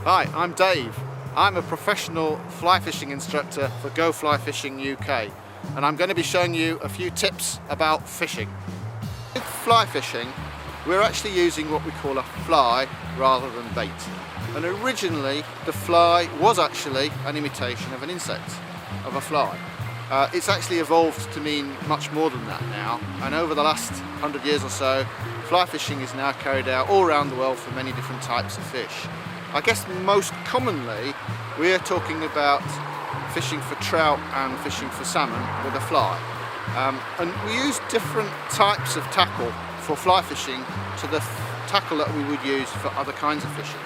Hi, I'm Dave. I'm a professional fly fishing instructor for Go Fly Fishing UK, and I'm going to be showing you a few tips about fishing. With fly fishing, we're actually using what we call a fly rather than bait. And originally, the fly was actually an imitation of an insect, of a fly. It's actually evolved to mean much more than that now, and over the last 100 years or so, fly fishing is now carried out all around the world for many different types of fish. I guess most commonly we're talking about fishing for trout and fishing for salmon with a fly. And we use different types of tackle for fly fishing to the tackle that we would use for other kinds of fishing.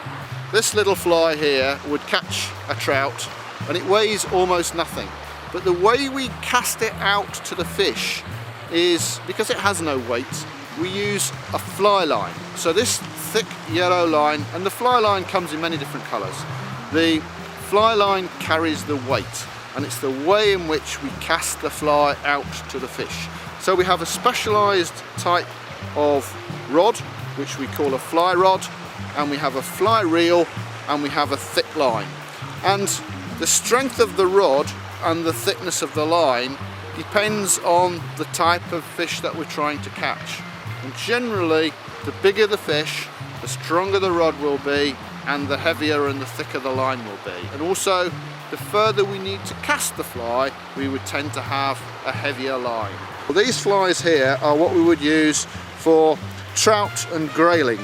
This little fly here would catch a trout and it weighs almost nothing. But the way we cast it out to the fish is, because it has no weight, we use a fly line. So this thick yellow line, and the fly line comes in many different colours. The fly line carries the weight, and it's the way in which we cast the fly out to the fish. So we have a specialised type of rod, which we call a fly rod, and we have a fly reel, and we have a thick line. And the strength of the rod and the thickness of the line depends on the type of fish that we're trying to catch. And generally, the bigger the fish, the stronger the rod will be, and the heavier and the thicker the line will be. And also, the further we need to cast the fly, we would tend to have a heavier line. Well, these flies here are what we would use for trout and grayling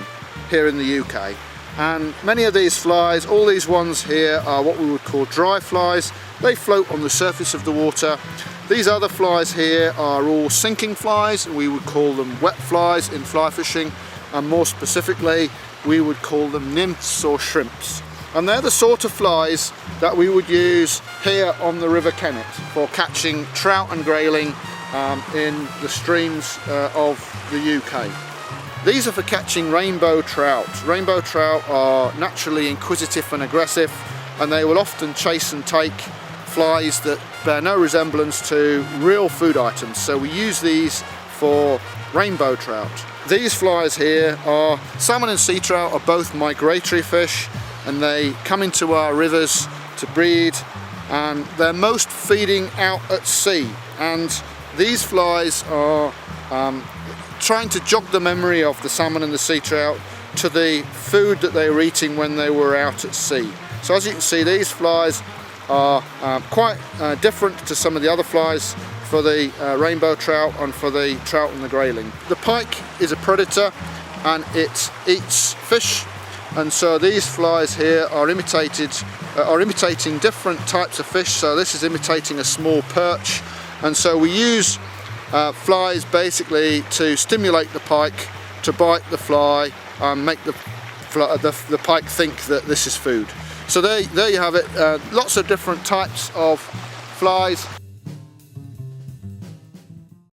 here in the UK. And many of these flies, all these ones here, are what we would call dry flies. They float on the surface of the water. These other flies here are all sinking flies. We would call them wet flies in fly fishing, and more specifically we would call them nymphs or shrimps. And they're the sort of flies that we would use here on the River Kennet for catching trout and grayling in the streams of the UK. These are for catching rainbow trout. Rainbow trout are naturally inquisitive and aggressive, and they will often chase and take flies that bear no resemblance to real food items. So we use these for rainbow trout. These flies here are salmon and sea trout, are both migratory fish, and they come into our rivers to breed, and they're most feeding out at sea. And these flies are trying to jog the memory of the salmon and the sea trout to the food that they were eating when they were out at sea. So as you can see, these flies are quite different to some of the other flies for the rainbow trout and for the trout and the grayling. The pike is a predator and it eats fish, and so these flies here are imitating different types of fish. So this is imitating a small perch, and so we use flies basically to stimulate the pike to bite the fly and make the pike think that this is food. So there you have it, lots of different types of flies.